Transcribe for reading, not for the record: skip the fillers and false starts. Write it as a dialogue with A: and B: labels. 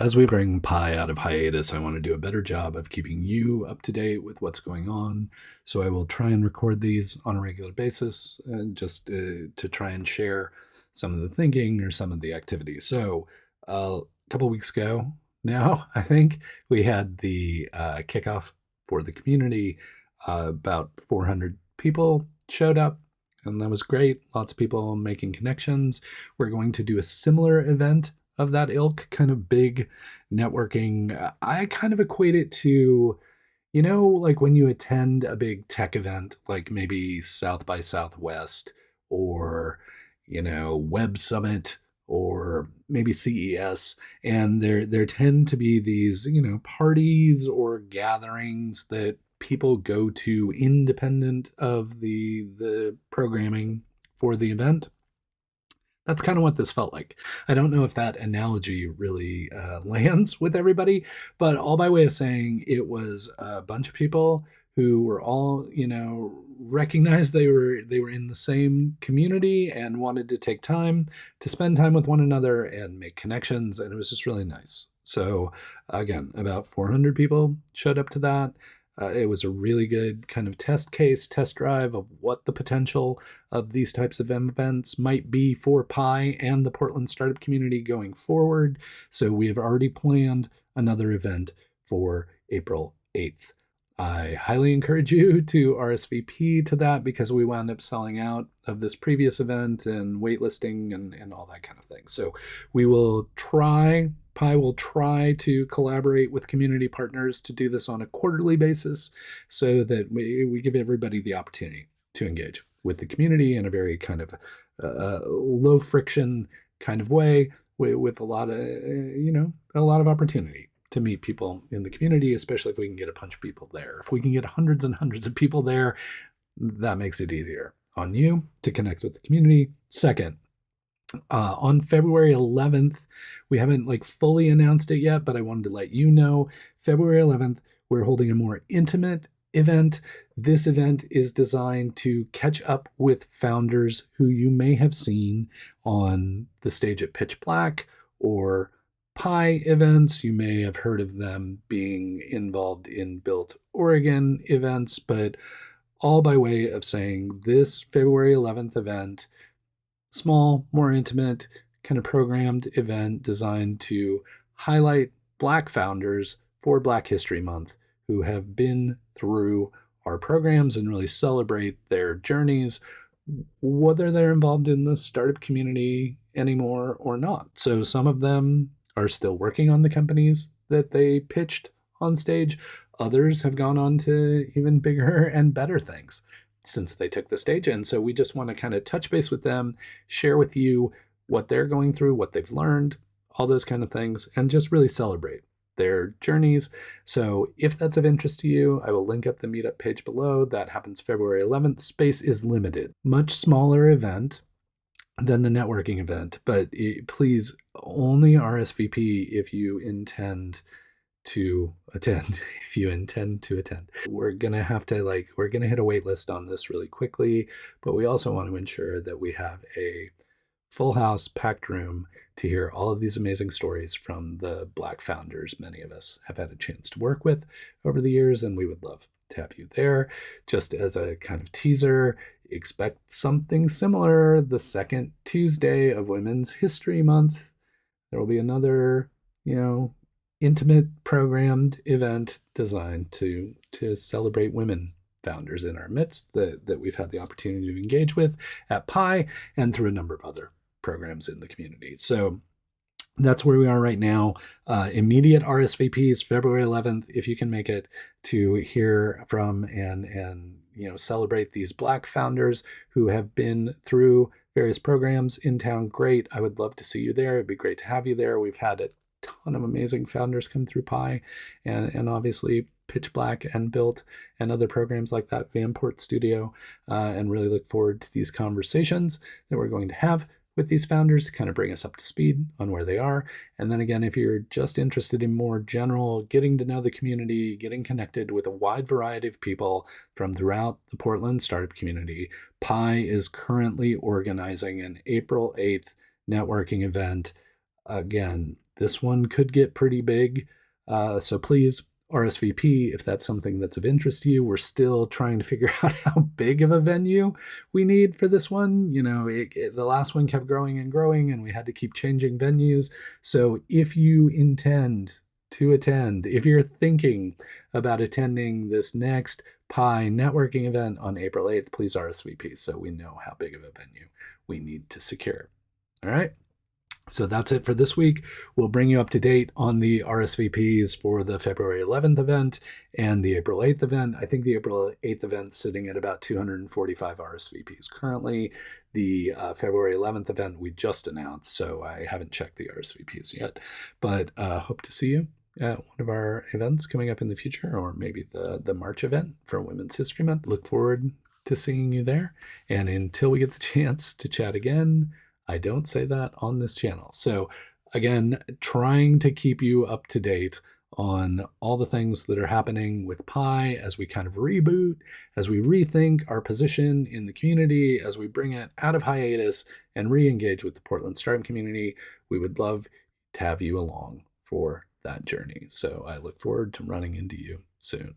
A: As we bring Pi out of hiatus, I want to do a better job of keeping you up to date with what's going on. So I will try and record these on a regular basis, and just to try and share some of the thinking or some of the activities. So a couple weeks ago now, I think we had the kickoff for the community. About 400 people showed up, and that was great. Lots of people making connections. We're going to do a similar event of that ilk, kind of big networking. I kind of equate it to, like when you attend a big tech event, like maybe South by Southwest or, Web Summit or maybe CES, and there tend to be these, parties or gatherings that people go to independent of the programming for the event. That's kind of what this felt like. I don't know if that analogy really lands with everybody, but all by way of saying it was a bunch of people who were all, recognized they were in the same community and wanted to take time to spend time with one another and make connections, and it was just really nice. So again, about 400 people showed up to that. It was a really good kind of test case, test drive of what the potential of these types of events might be for Pi and the Portland startup community going forward. So we have already planned another event for April 8th. I highly encourage you to RSVP to that because we wound up selling out of this previous event and waitlisting and all that kind of thing. So we will try Pi will try to collaborate with community partners to do this on a quarterly basis so that we give everybody the opportunity to engage with the community in a very kind of low friction kind of way with a lot of, a lot of opportunity to meet people in the community, especially if we can get a bunch of people there. If we can get hundreds and hundreds of people there, that makes it easier on you to connect with the community. Second, on February 11th, we haven't fully announced it yet, but I wanted to let you know. February 11th, we're holding a more intimate event. This event is designed to catch up with founders who you may have seen on the stage at Pitch Black or Pi events. You may have heard of them being involved in Built Oregon events, but all by way of saying this February 11th event, small, more intimate, kind of programmed event designed to highlight Black founders for Black History Month who have been through our programs and really celebrate their journeys, whether they're involved in the startup community anymore or not. So some of them are still working on the companies that they pitched on stage. Others have gone on to even bigger and better things since they took the stage. And so we just want to kind of touch base with them, share with you what they're going through, what they've learned, all those kind of things, and just really celebrate their journeys. So if that's of interest to you, I will link up the meetup page below. That happens February 11th. Space is limited. Much smaller event than the networking event, but please only RSVP if you intend to attend. If you intend to attend, we're gonna hit a wait list on this really quickly, but we also want to ensure that we have a full house, packed room to hear all of these amazing stories from the Black founders many of us have had a chance to work with over the years, and we would love to have you there. Just as a kind of teaser, expect something similar the second Tuesday of Women's History Month. There will be another, intimate programmed event designed to celebrate women founders in our midst that we've had the opportunity to engage with at Pi and through a number of other programs in the community. So that's where we are right now. Immediate RSVPs, February 11th, if you can make it, to hear from and celebrate these Black founders who have been through various programs in town. Great. I would love to see you there. It'd be great to have you there. We've had a ton of amazing founders come through Pi, and obviously Pitch Black and Built and other programs like that, Vanport Studio, and really look forward to these conversations that we're going to have with these founders to kind of bring us up to speed on where they are. And then again, if you're just interested in more general getting to know the community, getting connected with a wide variety of people from throughout the Portland startup community, Pi is currently organizing an April 8th networking event. Again, This one could get pretty big. So please RSVP if that's something that's of interest to you. We're still trying to figure out how big of a venue we need for this one. The last one kept growing and growing, and we had to keep changing venues. So if you intend to attend, if you're thinking about attending this next Pi networking event on April 8th, please RSVP so we know how big of a venue we need to secure. All right. So that's it for this week. We'll bring you up to date on the RSVPs for the February 11th event and the April 8th event. I think the April 8th event is sitting at about 245 RSVPs currently. The February 11th event we just announced, so I haven't checked the RSVPs yet, but hope to see you at one of our events coming up in the future, or maybe the March event for Women's History Month. Look forward to seeing you there. And until we get the chance to chat again, I don't say that on this channel. So again, trying to keep you up to date on all the things that are happening with Pi as we kind of reboot, as we rethink our position in the community, as we bring it out of hiatus and re-engage with the Portland startup community. We would love to have you along for that journey. So I look forward to running into you soon.